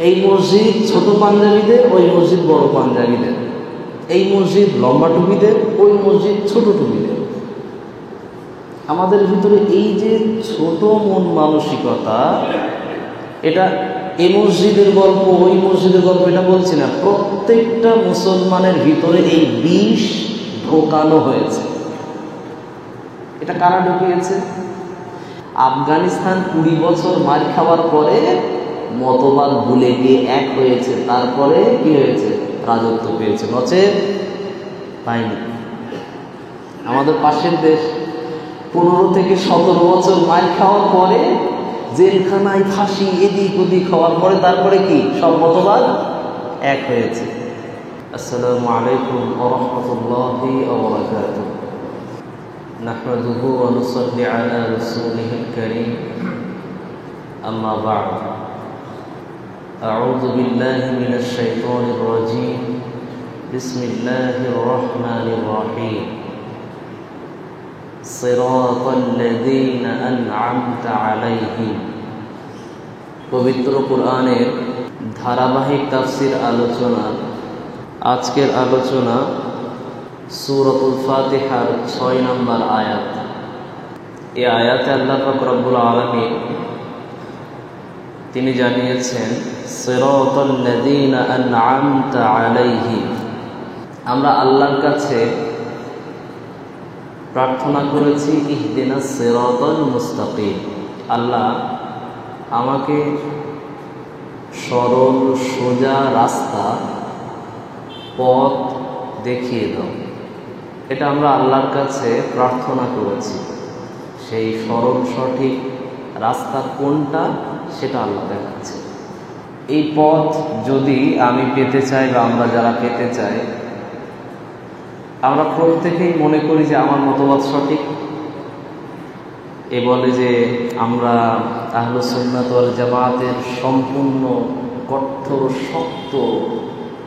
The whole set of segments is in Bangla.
এই মসজিদ ছোট পাঞ্জাবিদের, ওই মসজিদ বড় পাঞ্জাবিদের। এই মসজিদ লম্বা টুপিদের, ওই মসজিদ ছোট টুপিদের। আমাদের ভিতরে এই যে ছোট মন মানসিকতা, এটা এই মসজিদের গল্প, ওই মসজিদের গল্প এটা বলছি না, প্রত্যেকটা মুসলমানের ভিতরে এই বিষ ঢোকানো হয়েছে। এটা কারা ঢুকিয়েছে? আফগানিস্তান 20 বছর মার খাওয়ার পরে মতবাদ ভুলে গিয়ে এক হয়েছে, তারপরে কি হয়েছে? রাজত্ব পেয়েছে, নচেত পায়নি। আমাদের পাশের দেশ 15 থেকে 17 বছর মার খাওয়ার পরে, জেলখানায় ফাঁসি, এদিক ওদিক হওয়ার পরে তারপরে কি সব মতবাদ এক হয়েছে। আসসালামু আলাইকুম ওয়া রাহমাতুল্লাহি ওয়া বারাকাতুহু। নাহমাদুহু ওয়া নুসাল্লি আলা রাসূলিহিল কারীম। আম্মা বা'দ। আউযু বিল্লাহি মিনাশ শাইতানির রাজীম। বিসমিল্লাহির রহমানির রহিম। সিরাতাল্লাযীনা আন'আমতা আলাইহিম। পবিত্র কোরআনের ধারাবাহিক তাফসীর আলোচনা। আজকের আলোচনা সূরাতুল ফাতিহার 6 নম্বর আয়াত। এই আয়াতে আল্লাহ পাক রব্বুল আলামিন তিনি জানিয়েছেন সিরাতাল্লাযীনা আন'আমতা আলাইহিম। আমরা আল্লাহর কাছে প্রার্থনা করেছি ইহদিনাস সিরাতাল মুস্তাকিম। আল্লাহ আমাকে সরল সোজা রাস্তা, পথ দেখিয়ে দাও। এটা আমরা আল্লাহর কাছে প্রার্থনা করেছি। সেই সরল সঠিক রাস্তা কোনটা সেটা আল্লাহ দেখাচ্ছে। এই পথ যদি আমি পেতে চাই বা আমরা যারা পেতে চাই, আমরা প্রত্যেকেই মনে করি যে আমার মতবাদ সঠিক। এ বলে যে আমরা আহলুস সুন্নাত ওয়াল জামাতের সম্পূর্ণ কঠোর শক্ত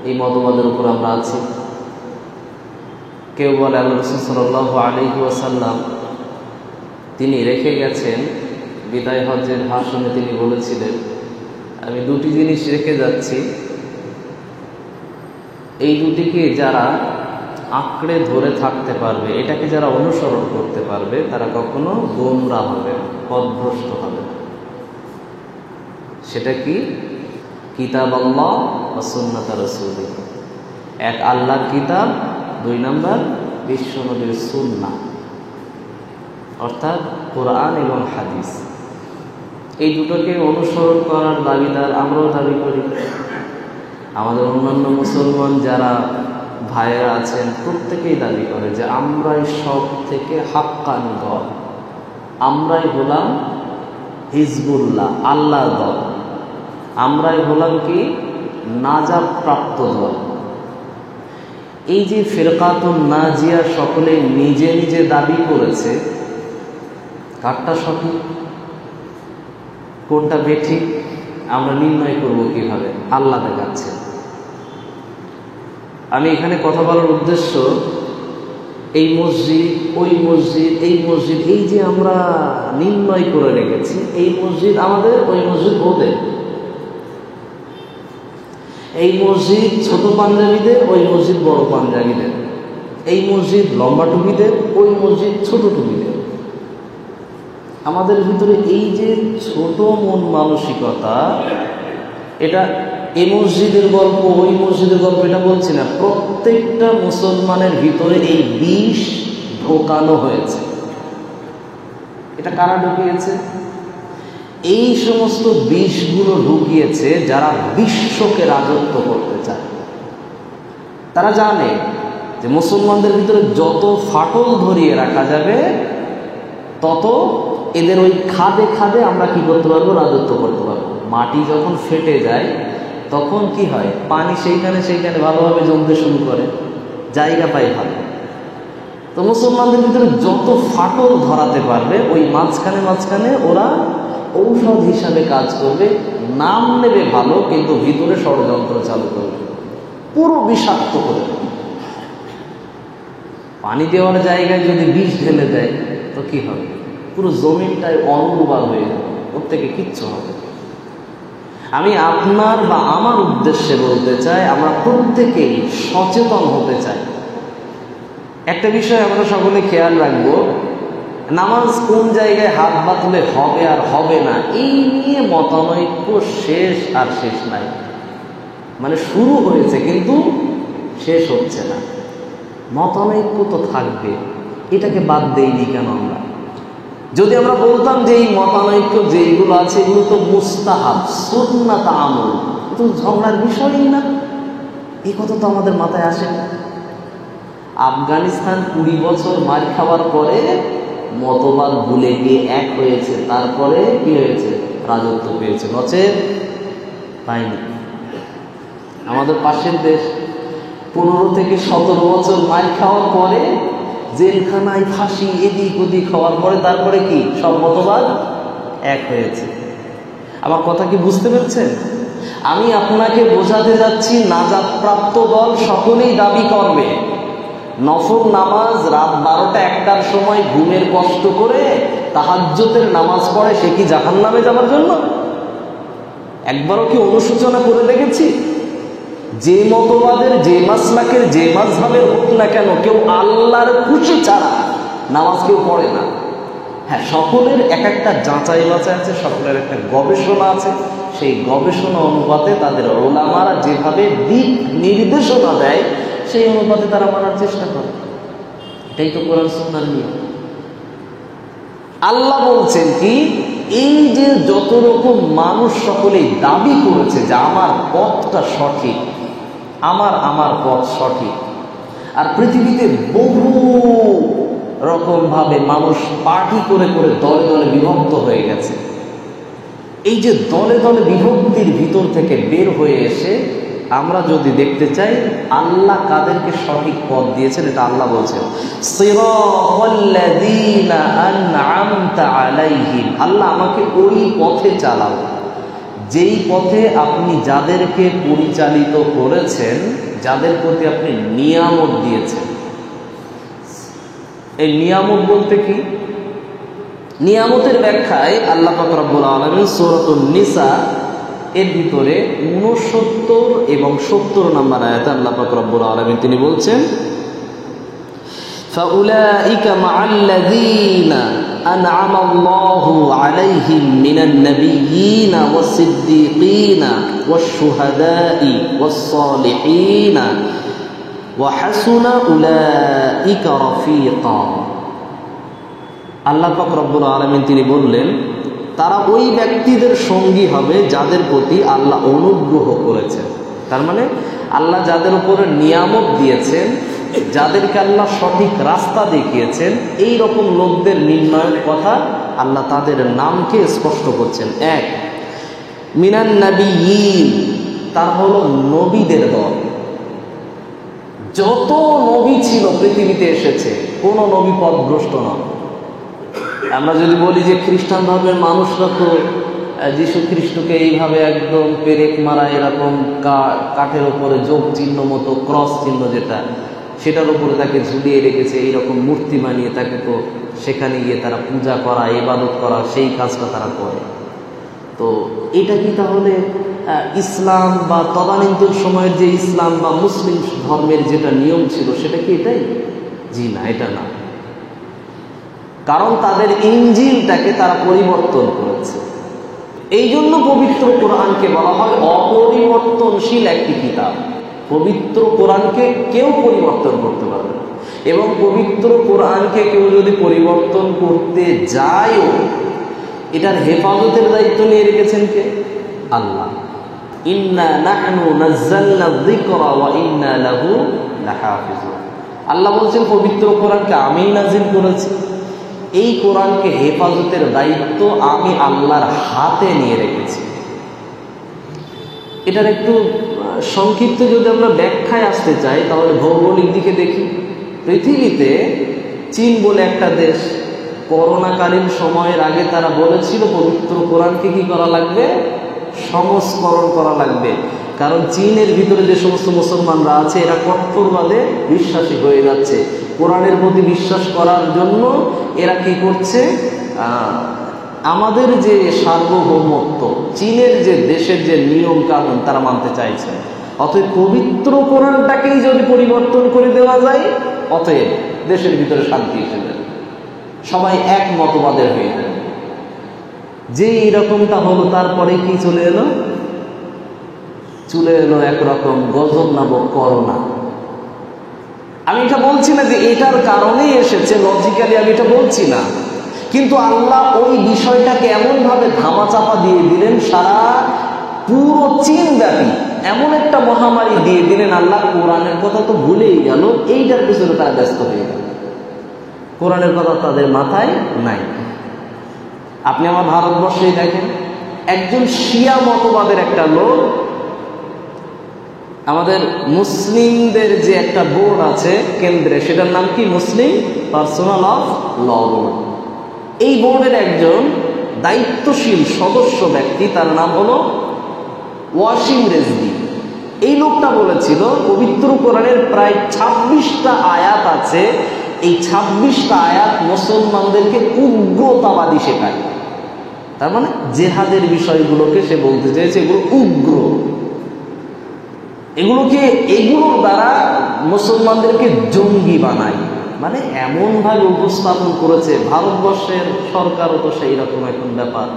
এই মতবাদের উপর আমরা আছি। কেউ বলে আল্লাহ রাসূল সাল্লাল্লাহু আলাইহি ওয়াসাল্লাম তিনি রেখে গেছেন, বিদায় হজ্জের ভাষণে তিনি বলেছিলেন, আমি দুটি জিনিস রেখে যাচ্ছি, এই দুটিকে যারা আঁকড়ে ধরে থাকতে পারবে, এটাকে যারা অনুসরণ করতে পারবে, তারা কখনো গোমরা হবে, পথভ্রষ্ট হবে। সেটা কি? কিতাব আল্লাহ ওয়া সুন্নাত রাসূলিহ। এক আল্লাহর কিতাব, 2 নম্বর বিশ্বনবীর সুন্নাহ, অর্থাৎ কোরআন এবং হাদিস। এই দুটোকে অনুসরণ করার দাবিদার আমরাও দাবি করি। আমাদের অন্যান্য মুসলমান যারা ভাইয়েরা আছেন প্রত্যেকেই দাবি করে যে আমরাই সব থেকে হাক্কানি দল, আমরাই হলাম হিজবুল্লাহ, আল্লাহর দল, আমরাই হলাম কি নাজাত প্রাপ্ত দল। এই যে ফিরকাতুন নাজিয়া সকলে নিজে নিজে দাবি করেছে, কারটা সঠিক কোনটা বেঠিক আমরা নির্ণয় করব কিভাবে? আল্লাহ দেখাচ্ছে। আমি এখানে কথা বলার উদ্দেশ্য, এই মসজিদ, ওই মসজিদ, এই মসজিদ, এই যে আমরা নির্ণয় করে রেখেছি, এই মসজিদ আমাদের, ওই মসজিদ ওদের। এই মসজিদ ছোট পাঞ্জাবিদের, ওই মসজিদ বড় পাঞ্জাবিদের। এই মসজিদ লম্বা টুপিদের, ওই মসজিদ ছোট টুপিদের। আমাদের ভিতরে এই যে ছোট মন মানসিকতা, এটা এই মসজিদের গল্প, ওই মসজিদের গল্প এটা বলছি না, প্রত্যেকটা মুসলমানের ভিতরে এই বিষ ঢোকানো হয়েছে। এটা কারা ঢুকিয়েছে? এই সমস্ত বিষগুলো ঢুকিয়েছে যারা বিশ্বকে রাজত্ব করতে চায়। তারা জানে যে মুসলমানদের ভিতরে যত ফাটল ধরিয়ে রাখা যাবে, তত এদের ওই খাদে খাদে আমরা কি করতে পারবো? রাজত্ব করতে পারবো। মাটি যখন ফেটে যায় তখন কি হয়? পানি সেইখানে সেইখানে ভালোভাবে জমতে শুরু করে, জায়গা পায় ভালো। তো মুসলমানদের ভিতরে যত ফাটল ধরাতে পারবে, ওই মাঝখানে মাঝখানে ওরা ঔষধ হিসাবে কাজ করবে, নাম নেবে ভালো, কিন্তু ভিতরে ষড়যন্ত্র চালু করবে, পুরো বিষাক্ত করে দেবে। পানি দেওয়ার জায়গায় যদি বিষ ঢেলে দেয় তো কি হবে? পুরো জমিনটাই অনুর্বর হয়ে যাবে, ওর থেকে কিচ্ছু হবে। আমি আপনার বা আমার উদ্দেশ্যে বলতে চাই, আমরা প্রত্যেকেই সচেতন হতে চাই। একটা বিষয় আমরা সকলে খেয়াল রাখবো, নামাজ কোন জায়গায় হাত বাঁধলে হবে আর হবে না, এই নিয়ে মতানৈক্য শেষ আর শেষ নাই। মানে শুরু হয়েছে কিন্তু শেষ হচ্ছে না। মতানৈক্য তো থাকবে, এটাকে বাদ দেইনি কেন আমরা? যদি আমরা বলতাম যে এই মতানৈক্য যেগুলো আছে এগুলো তো মুস্তাহাব, সুন্নাত আমল, তো ঝগড়ার বিষয়ই না, এই কথা তো আমাদের মাথায় আসে না। আফগানিস্তান 20 বছর মার খাওয়ার পরে মতবাদ ভুলে গিয়ে এক হয়েছে, তারপরে কি হয়েছে? রাজত্ব পেয়েছে, নচেত পায়নি। আমাদের পাশের দেশ 15 থেকে 17 বছর মার খাওয়ার পরে জেলখানায়, ফাঁসি, এদিক ওদিক হওয়ার পরে তারপরে কি সব মতবাদ এক হয়েছে। আমার কথা কি বুঝতে পেরেছেন? আমি আপনাকে বোঝাতে যাচ্ছি, নাজাত প্রাপ্ত দল সকলেই দাবি করবে নফল নামাজ রাত 12টা-1টার সময় ঘুমের কষ্ট করে তাহাজ্জুদের নামাজ পড়ে, সে কি জাহান্নামে যাওয়ার জন্য? একবারও কি অনুশোচনা করে দেখেছি? যে মতবাদের, যে মাসলাকের, যে মাযহাবের হোক না কেন, কেউ আল্লাহর খুশি ছাড়া নামাজ কেউ পড়ে না। হ্যাঁ, সকলের এক একটা যাচাই বাছাই আছে, সকলের একটা গবেষণা আছে। সেই গবেষণা অনুপাতে তাদের ওলামারা যেভাবে দিক নির্দেশনা দেয় সেই অনুপাতে তারা মানার চেষ্টা করে। এটাই তো কোরআন সুন্নাহর নিয়ম। আল্লাহ বলছেন কি, এই যে যত রকম মানুষ সকলেই দাবি করেছে যে আমার পথটা সঠিক, আমার পথ সঠিক, আর পৃথিবীতে বহু রকম ভাবে মানুষ পার্টি করে করে দলে দলে বিভক্ত হয়ে গেছে। এই যে দলে দলে বিভক্তির ভিতর থেকে বের হয়ে এসে আমরা যদি দেখতে চাই আল্লাহ কাদেরকে সঠিক পথ দিয়েছেন, এটা আল্লাহ বলছেন, সিরাতাল্লাযীনা আন'আমতা আলাইহিম, আল্লাহ আমাকে ওই পথে চালাও যেই পথে আপনি যাদেরকে পরিচালিত করেছেন, যাদের প্রতি আপনি নিয়ামত দিয়েছেন। এই নিয়ামত বলতে কি? নিয়ামতের ব্যাখ্যায় আল্লাহ পাক রব্বুল আলামিন সূরাতুন নিসা এর ভিতরে 69 এবং 70 নম্বর আয়াতে আল্লাহ পাক রব্বুল আলামিন তিনি বলছেন, ফাউলাইকা মাআল্লাযীনা আন'আমা আল্লাহু আলাইহিম মিনান নাবিয়্যিনা ওয়াস-সিদ্দীকীনা ওয়াশ-শুহাদাই ওয়াস-সালিহীনা ওয়া হাসুনা উলাইকা রাফীকা। আল্লাহ পাক রব্বুল আলামিন তিনি বললেন, তারা ওই ব্যক্তিদের সঙ্গী হবে যাদের প্রতি আল্লাহ অনুগ্রহ করেছেন। তার মানে আল্লাহ যাদের উপরে নিয়ামত দিয়েছেন, যাদেরকে আল্লাহ সঠিক রাস্তা দেখিয়েছেন, এই রকম লোকদের নির্ণয়ের কথা আল্লাহ তাদের নামকে স্পষ্ট করছেন। এক, মিনান নাবিয়্যিন, তার হলো নবীদের দল। যত নবী ছিল পৃথিবীতে এসেছে, কোন নবী পথভ্রষ্ট নয়। আমরা যদি বলি যে খ্রিস্টান ধর্মের মানুষরা তো যীশু খ্রিস্টকে এইভাবে একদম পেরেক মারা, এরকম কাঠের উপরে যোগ চিহ্ন মতো ক্রস চিহ্ন যেটা, সেটার উপরে তাকে ঝুলিয়ে রেখেছে, এইরকম মূর্তি বানিয়ে তাকে তো সেখানে গিয়ে তারা পূজা করা, ইবাদত করা, সেই কাজটা তারা করে। তো এটা কি তাহলে ইসলাম বা তদানীন্তন সময়ের যে ইসলাম বা মুসলিম ধর্মের যেটা নিয়ম ছিল সেটা কি এটাই? জি না, এটা না। কারণ তাদের ইনজিলটাকে তারা পরিবর্তন করেছে। এই জন্য পবিত্র কোরআনকে বলা হয় অপরিবর্তনশীল একটি কিতাব। পবিত্র কোরআনকে কেউ পরিবর্তন করতে পারবে না, এবং পবিত্র কোরআনকে কেউ যদি পরিবর্তন করতে যায়ও, এটার হেফাজতের দায়িত্ব নিয়ে রেখেছেন কে? আল্লাহ। ইন্না নাহনু নাযালনা যিকরা ওয়া ইন্না লাহু লাহাফিজুন। আল্লাহ বলছেন পবিত্র কোরআনকে আমিই নাজিল করেছি, এই কোরআনকে হেফাজতের দায়িত্ব আমি আল্লাহর হাতে নিয়ে রেখেছি। এটার একটু সংক্ষিপ্ত যদি আমরা ব্যাখ্যায় আসতে চাই, তাহলে ভৌগোলিক দিকে দেখি। পৃথিবীতে চীন বলে একটা দেশ, করোনাকালীন সময়ের আগে তারা বলেছিল পবিত্র কোরআনকে কি করা লাগবে? সংস্করণ করা লাগবে। কারণ চীনের ভিতরে যে সমস্ত মুসলমানরা আছে এরা কট্টরবাদে বিশ্বাসী হয়ে যাচ্ছে। কোরআনের প্রতি বিশ্বাস করার জন্য এরা কি করছে? আমাদের যে সার্বভৌমত্ব, চীনের যে দেশের যে নিয়ম কানুন তারা মানতে চাইছে। অতএব পবিত্র কোরআনটাকেই যদি পরিবর্তন করে দেওয়া যায়, অতএব দেশের ভিতরে শান্তি এসে যাবে, সবাই এক মতবাদের হয়ে যাবে। যে এরকমটা হলো, তারপরে কি চলে এলো একরকম গজব নামক করোনা। আমি এটা বলছি না যে এটার কারণেই এসেছে, লজিক্যালি আমি এটা বলছি না, কিন্তু আল্লাহ ওই বিষয়টাকে এমনভাবে ধামাচাপা দিয়ে দিলেন, সারা পুরো চীন ব্যাপী এমন একটা মহামারী দিয়ে দিলেন। আল্লাহ কোরআনের কথা তো ভুলেই গেল, এইটার পিছনে তারা ব্যস্ত হয়ে গেল, কোরআনের কথা তাদের মাথায় নাই। আপনি আমার ভারতবর্ষেই দেখেন, একজন শিয়া মতবাদের একটা লোক আমাদের মুসলিমদের যে একটা বোর্ড আছে কেন্দ্রে, সেটার নাম কি? মুসলিম পার্সোনাল অফ ল বোর্ড। এই বোর্ডের একজন দায়িত্বশীল সদস্য ব্যক্তি, তার নাম হলো ওয়াসিম রেজভি। এই লোকটা বলেছিল পবিত্র কোরআনের প্রায় 26টা আয়াত আছে, এই 26টা আয়াত মুসলমানদেরকে উগ্রতাবাদী শেখায়। তার মানে জেহাদের বিষয়গুলোকে সে বলতে চেয়েছে এগুলো উগ্র, এগুলোর দ্বারা মুসলমানদেরকে জঙ্গি বানায়। মানে এমনভাবে উপস্থাপন করেছে, ভারতবর্ষের সরকারও তো সেই রকম এখন ব্যাপার,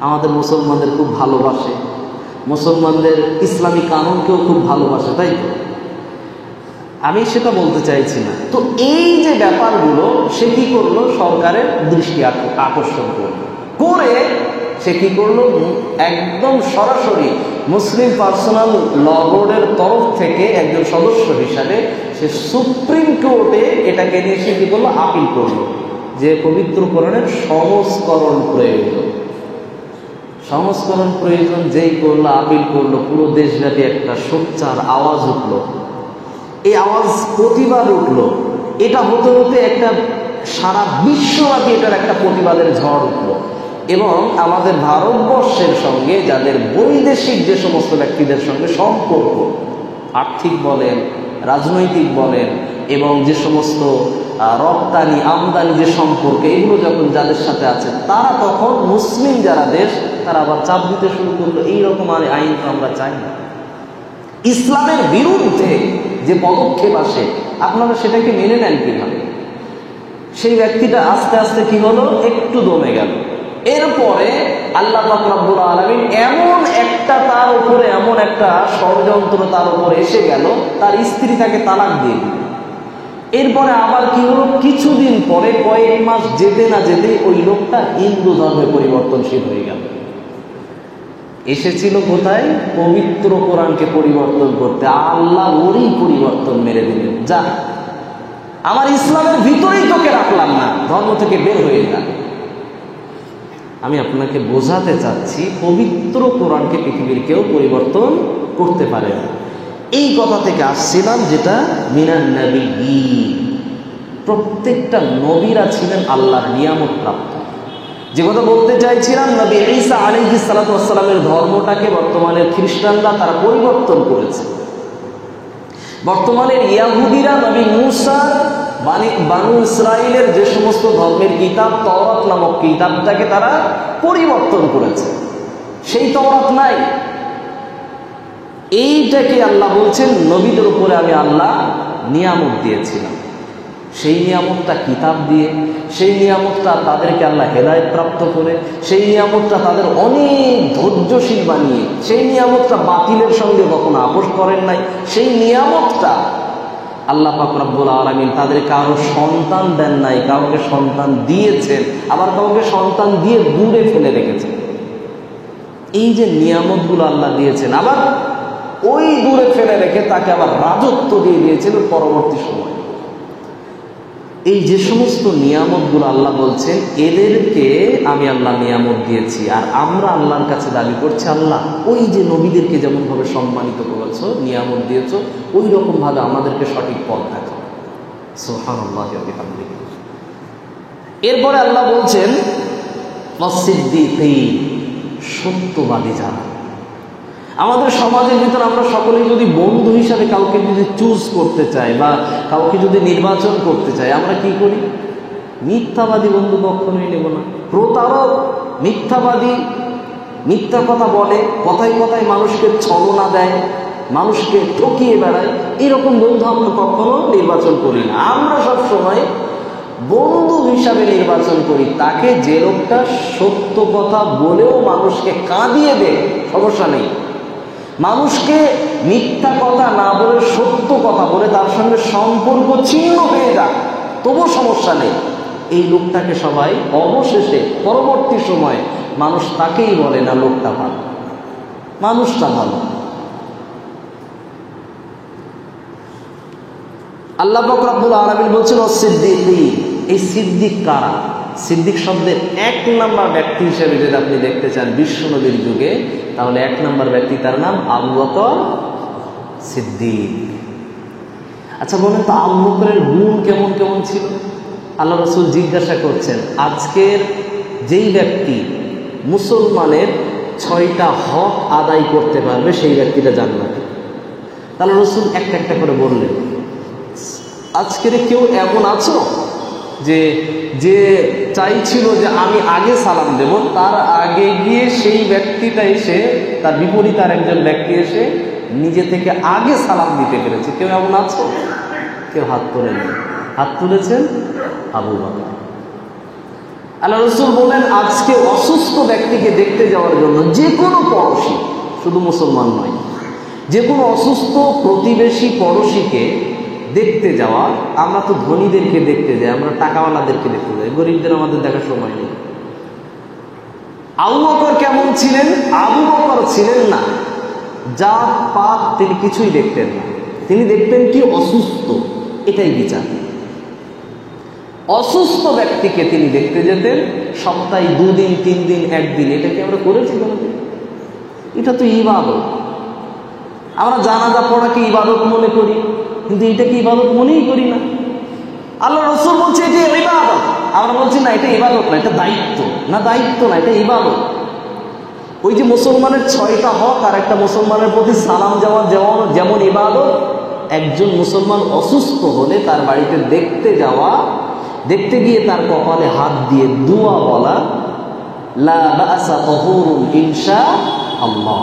আমাদের মুসলমানদের খুব ভালোবাসে, মুসলমানদের ইসলামী কানুনকেও খুব ভালোবাসে, তাই তো? আমি সেটা বলতে চাইছি না। তো এই যে ব্যাপারগুলো সে কি করলো, সরকারের দৃষ্টি আকর্ষণ করে সে কি করলো, একদম সরাসরি মুসলিম পার্সোনাল ল বোর্ডের তরফ থেকে একজন সদস্য হিসাবে সে সুপ্রিম কোর্টে এটাকে নিয়ে সে কি করলো, আপিল করলো যে পবিত্র কোরআনের সংস্করণ প্রয়োজন। যেই করলো, আপিল করলো, পুরো দেশব্যাপী একটা সোচ্চার আওয়াজ উঠলো। এই আওয়াজ প্রতিবাদ উঠলো, এটা হতে হতে একটা সারা বিশ্বব্যাপী এটার একটা প্রতিবাদের ঝড় উঠলো। এবং আমাদের ভারতবর্ষের সঙ্গে যাদের বৈদেশিক যে সমস্ত ব্যক্তিদের সঙ্গে সম্পর্ক, আর্থিক বলেন, রাজনৈতিক বলেন, এবং যে সমস্ত রপ্তানি আমদানি যে সম্পর্ক, এগুলো যখন যাদের সাথে আছে, তারা তখন মুসলিম যারা দেশ, তারা আবার চাপ দিতে শুরু করলো, এইরকম আইন তো আমরা চাই না। ইসলামের বিরুদ্ধে যে পদক্ষেপ আসে, আপনারা সেটাকে মেনে নেন কিভাবে? সেই ব্যক্তিটা আস্তে আস্তে কি হলো, একটু দমে গেল। এরপরে আল্লাহ পাক রব্বুল আলামিন এমন একটা ষড়যন্ত্র তার উপরে এসে গেল, তার স্ত্রী তাকে তালাক দিয়ে দিল। এরপরে আবার কি হলো, কিছুদিন পরে, কয়েক মাস যেতে না যেতে ওই লোকটা হিন্দু ধর্মে পরিবর্তনশীল হয়ে গেল। এসেছিল কোথায়? পবিত্র কোরআনকে পরিবর্তন করতে। আল্লাহ ওরই পরিবর্তন মেরে দিলেন, যা আমার ইসলামের ভিতরেই তোকে রাখলাম না, ধর্ম থেকে বের হয়ে যা। আমি আপনাকে বোঝাতে চাচ্ছি, পবিত্র কোরআনকে পৃথিবীর কেউ পরিবর্তন করতে পারে না। এই কথা থেকে আসছিলাম, যেটা মিনান নবী, প্রত্যেকটা নবীরা ছিলেন আল্লাহর নিয়ামত প্রাপ্ত। যে কথা বলতে চাইছিলাম, নবী ঈসা আলাইহিস সালাতু ওয়াস সালামের ধর্মটাকে বর্তমানের খ্রিস্টানরা তারা পরিবর্তন করেছে। বর্তমানের ইয়াহুদিরা নবী মুসা বানু ইসরাইলের যে সমস্ত ধর্মের কিতাব, তাওরাত নামক কিতাবটাকে তারা পরিবর্তন করেছে, সেই তাওরাত নাই। এইটাকে আল্লাহ বলছেন, নবীদের উপরে আমি আল্লাহ নিয়ামত দিয়েছিলাম। সেই নিয়ামতটা কিতাব দিয়ে, সেই নিয়ামতটা তাদেরকে আল্লাহ হেদায়েত প্রাপ্ত করে, সেই নিয়ামতটা তাদের অনেক ধৈর্যশীল বানিয়ে, সেই নিয়ামতটা বাতিলের সঙ্গে কখনো আপোষ করেন নাই। সেই নিয়ামতটা আল্লাহ পাক রব্বুল আলামিন তাদের কারো সন্তান দেন নাই, কাউকে সন্তান দিয়েছেন, আবার কাউকে সন্তান দিয়ে দূরে ফেলে রেখেছেন। এই যে নিয়ামতগুলো আল্লাহ দিয়েছেন, আবার ওই দূরে ফেলে রেখে তাকে আবার রাজত্ব দিয়ে দিয়েছিল পরবর্তী সময়। এই যে সমস্ত নিয়ামতগুলো আল্লাহ বলছেন, এদেরকে আমি আল্লাহ নিয়ামত দিয়েছি। আর আমরা আল্লাহর কাছে দাবি করছি, আল্লাহ ওই যে নবীদেরকে যেমনভাবে সম্মানিত করেছো, নিয়ামত দিয়েছো, ওই রকমভাবে আমাদেরকে সঠিক পথ দেখাও। সুবহানাল্লাহ ওয়া বিহামদিহি। এরপরে আল্লাহ বলছেন ওয়াসিদ্দিকিন, সত্যবাদী যারা। আমাদের সমাজের ভিতর আমরা সকলেই যদি বন্ধু হিসাবে কাউকে যদি চুজ করতে চাই বা কাউকে যদি নির্বাচন করতে চাই, আমরা কি করি? মিথ্যাবাদী বন্ধু কখনোই নেব না, প্রতারক মিথ্যাবাদী, মিথ্যা কথা বলে, কথায় কথায় মানুষকে ছলনা দেয়, মানুষকে ঠকিয়ে বেড়ায়, এরকম বন্ধু আমরা কখনো নির্বাচন করি না। আমরা সবসময় বন্ধু হিসাবে নির্বাচন করি তাকে, যে লোকটা সত্য কথা বলেও মানুষকে কাঁদিয়ে দেয়, সমস্যা নেই। মানুষকে মিথ্যা কথা না বলে সত্য কথা বলে তার সঙ্গে সম্পর্ক ছিন্ন হয়ে যায়, তবুও সমস্যা নেই। এই লোকটাকে সবাই অবশেষে পরবর্তী সময়ে মানুষ তাকেই বলে না লোকটা ভালো, মানুষটা ভালো। আল্লাহ পাক রব্বুল আলামিন বলছেন সিদ্দিকী, এই সিদ্দিক কারা? সিদ্দিক শব্দের 1 নম্বর ব্যক্তি হিসেবে যদি আপনি দেখতে চান বিশ্বনবীর যুগে, তাহলে 1 নম্বর ব্যক্তি, তার নাম আবু বকর সিদ্দিক। আচ্ছা বলেন তো, আবু বকরের গুণ কেমন কেমন ছিল? আল্লাহ রাসূল জিজ্ঞাসা করছেন, আজকের যেই ব্যক্তি মুসলমানের 6টা হক আদায় করতে পারবে সেই ব্যক্তিটা জান্নাতি। তাহলে রাসূল একটা একটা করে বললেন, আজকের কেউ এমন আছো যে যে চাইছিল যে আমি আগে সালাম দেব, তার আগে গিয়ে সেই ব্যক্তিটা এসে, তার বিপরীত আর একজন ব্যক্তি এসে নিজে থেকে আগে সালাম দিতে পেরেছে? কেউ এমন আছে? কেউ হাত তোলেন। হাত তুলেছেন আবু বকর। আল্লাহ রাসূল বলেন, আজকে অসুস্থ ব্যক্তিকে দেখতে যাওয়ার জন্য যে কোনো পড়োশী, শুধু মুসলমান নয়, যে কোনো অসুস্থ প্রতিবেশী পড়োশীকে দেখতে যাওয়া, আমরা তো ধনীদেরকে দেখতে যাই, আমরা টাকাওয়ালাদেরকে দেখতে যাই, গরিবদের আমাদের দেখার সময় নেই। আবু বকর কেমন ছিলেন? আবু বকর ছিলেন না জাত পাত, তিনি কিছুই দেখতেন না। তিনি দেখতেন কি? অসুস্থ, এটাই বিচার। অসুস্থ ব্যক্তিকে তিনি দেখতে যেতেন, সপ্তাহে 2 দিন 3 দিন 1 দিন। এটা কি আমরা করেছি কোনোদিন? এটা তো ইবাদত। আমরা জানাজা পড়াকে ইবাদত মনে করি, কিন্তু এটা কি ইবাদত মনেই করি না। আল্লাহ রাসূল বলছে এটা ইবাদত, আমরা বলছি না এটা ইবাদত না, এটা দায়িত্ব। না দায়িত্ব না, এটা ইবাদত। ওই যে মুসলমানের 6টা হক আর একটা মুসলমানের প্রতি সালাম যাওয়া যেমন ইবাদত, একজন মুসলমান অসুস্থ হলে তার বাড়িতে দেখতে যাওয়া, দেখতে গিয়ে তার কপালে হাত দিয়ে দোয়া বলা, লা বা'সা তাহুরুন ইনশাআল্লাহ,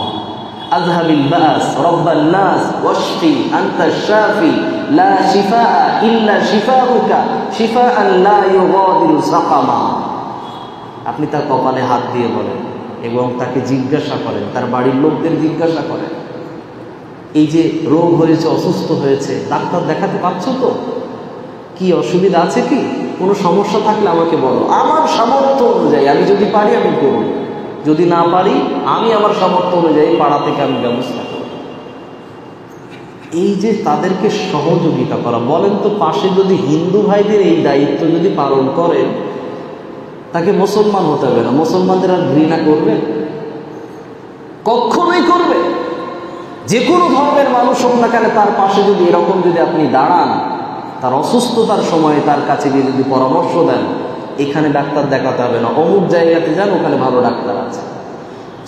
আযহাবিল বা'স রাব্বান নাস ওয়াশফি আনতাশ শাফি লা শিফাআ ইল্লা শিফাউকা শিফাআন লা ইউগাদিরু সাকামা। আপনি তার কপালে হাত দিয়ে বলেন এবং তাকে জিজ্ঞাসা করেন, তার বাড়ির লোকদের জিজ্ঞাসা করেন, এই যে রোগ হয়েছে, অসুস্থ হয়েছে, ডাক্তার দেখাতে পারছো তো? কি অসুবিধা আছে? কি কোনো সমস্যা থাকলে আমাকে বলো, আমার সামর্থ্য অনুযায়ী আমি যদি পারি আমি করব, যদি না পারি আমি আমার সামর্থ্য অনুযায়ী পাড়া থেকে আমি ব্যবস্থা করব। এই যে তাদেরকে সহযোগিতা করা, বলেন তো পাশে যদি হিন্দু ভাইদের এই দায়িত্ব যদি পালন করেন, তাকে মুসলমান হতে হবে না, মুসলমানদের আর ঘৃণা করবে? কখনোই করবে। যে কোনো ধর্মের মানুষ হোক না কেন, তার পাশে যদি এরকম যদি আপনি দাঁড়ান, তার অসুস্থতার সময়ে তার কাছে গিয়ে যদি পরামর্শ দেন, এখানে ডাক্তার দেখাতে হবে না, অমুক জায়গাতে যান, ওখানে ভালো ডাক্তার আছে,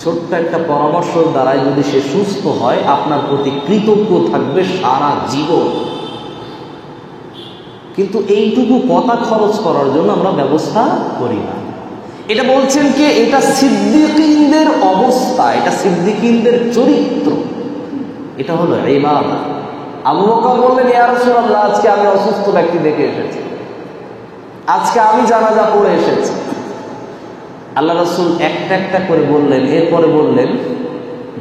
ছোট্ট একটা পরামর্শের দ্বারাই যদি সে সুস্থ হয়, আপনার প্রতি কৃতজ্ঞ থাকবে সারা জীবন। কিন্তু এইটুকু কথা খরচ করার জন্য আমরা ব্যবস্থা করি না। এটা বলছেন কে? এটা সিদ্দিকীনদের অবস্থা, এটা সিদ্দিকীনদের চরিত্র, এটা হলো ইবাদত। আবু বকর বললেন, ইয়া রাসূলুল্লাহ, আজকে আমি অসুস্থ ব্যক্তি দেখে এসেছি, আজকে আমি জানাজা পড়ে এসেছি। আল্লাহ রাসূল একটা একটা করে বললেন। এরপরে বললেন,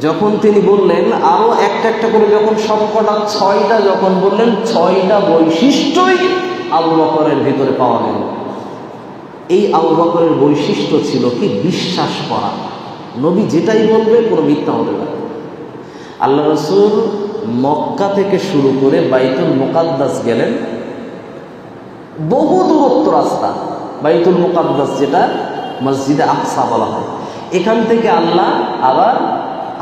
যখন তিনি বললেন আরো একটা একটা করে, যখন সবকটা 6টা যখন বললেন, 6টা বৈশিষ্ট্যই আবু বকরের ভিতরে পাওয়া গেল। এই আবু বকরের বৈশিষ্ট্য ছিল কি? বিশ্বাস করা, নবী যেটাই বলবে কোনো মিথ্যা হতে পারে। আল্লাহ রাসূল মক্কা থেকে শুরু করে বাইতুল মুকাদ্দাস গেলেন, বহু দূরত্ব রাস্তা। বাইতুল মুকাদ্দাস যেটা মসজিদে আকসা বলা হয়, এখান থেকে আল্লাহ আবার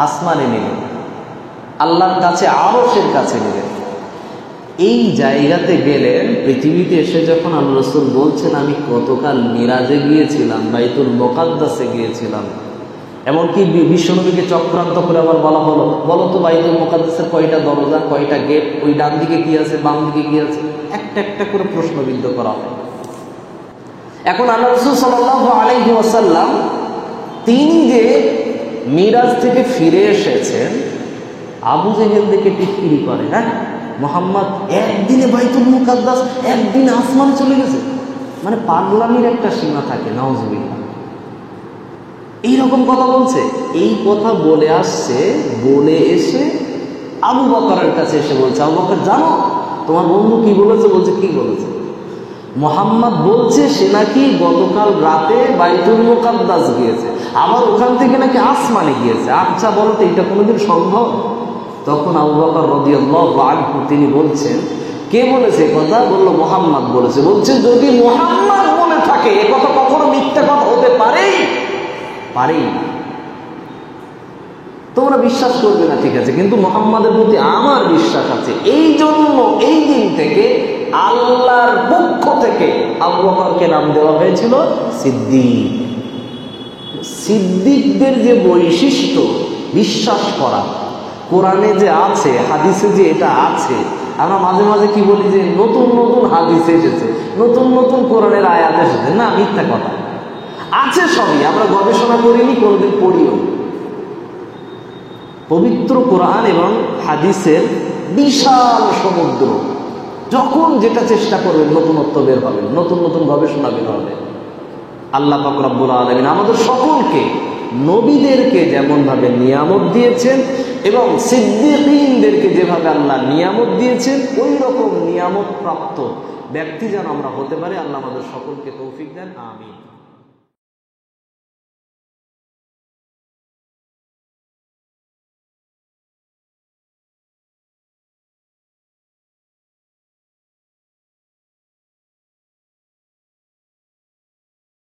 আসমানে নিলেন, আল্লাহর কাছে, আরশের কাছে নিলেন। এই জায়গাতে গেলেন, পৃথিবীতে এসে যখন আল্লাহ রাসূল বলছেন, আমি গতকাল মিরাজে গিয়েছিলাম, বাইতুল মুকাদ্দাসে গিয়েছিলাম, এমনকি বিশ্বনবীকে চক্রান্ত করে আবার বলা হলো, বলো তো বাইতুল মুকাদ্দাসের কয়টা দরজা, কয়টা গেট, ওই ডান দিকে কি আছে, বাম দিকে কি আছে, একটা একটা করে প্রশ্নবিদ্ধ করা হয়। এখন আল্লাহ রাসূল সাল্লাল্লাহু আলাইহি ওয়াসাল্লাম তিনি যে মিরাজ থেকে ফিরে এসেছেন, আবু জেহেল দেখে টিটকিরি করে, হ্যাঁ মোহাম্মদ একদিনে বাইতুল মুকাদ্দাস, একদিনে আসমানে চলে গেছে। মানে পাগলামির একটা সীমা থাকে, নাউজুবিল্লাহ। এইরকম কথা বলছে। এই কথা বলে আসছে, বলে এসে আবু বকরের কাছে এসে বলছে, আবু বকর জানো তোমার বন্ধু কি বলেছে? বলছে কি বলেছে? মোহাম্মদ বলছে সে নাকি গতকাল রাতে বাইতুল মুকাদ্দাস গিয়েছে, আবার ওখান থেকে নাকি আসমানে গিয়েছে। আচ্ছা বলো তো এটা কোনোদিন সম্ভব? তখন আবু বকর রাদিয়াল্লাহু আনহু তিনি বলছেন, কে বলেছে কথা? বলল মোহাম্মদ বলেছে। বলছে যদি মোহাম্মদ বলে থাকে এ কথা কখনো মিথ্যা কথা হতে পারেই না। তোমরা বিশ্বাস করবে না, ঠিক আছে, কিন্তু মোহাম্মদের প্রতি আমার বিশ্বাস আছে। এই জন্য এই দিন থেকে আল্লাহর পক্ষ থেকে আবু বকরকে নাম দেওয়া হয়েছিল সিদ্দিক। সিদ্দিকদের যে বৈশিষ্ট্য, বিশ্বাস করা, কোরআনে যে আছে, হাদিসে যে এটা আছে। আমরা মাঝে মাঝে কি বলি যে নতুন নতুন হাদিস এসেছে, নতুন নতুন কোরআনের আয়াত এসেছে। না, মিথ্যা কথা, আছে সবই, আমরা গবেষণা করিনি, কোনোদিন পড়িও। পবিত্র কোরআন এবং হাদিসের বিশাল সমুদ্র, যখন যেটা চেষ্টা করবেন নতুনত্ব বের হবে, নতুন নতুন গবেষণা বের হবে। আল্লাহ পাক রব্বুল আলামিন আমাদের সকলকে নবীদেরকে যেমনভাবে নিয়ামত দিয়েছেন এবং সিদ্দিকীনদেরকে যেভাবে আল্লাহ নিয়ামত দিয়েছেন, ওই রকম নিয়ামত প্রাপ্ত ব্যক্তি যেন আমরা হতে পারি। আল্লাহ আমাদের সকলকে তৌফিক দেন, আমিন।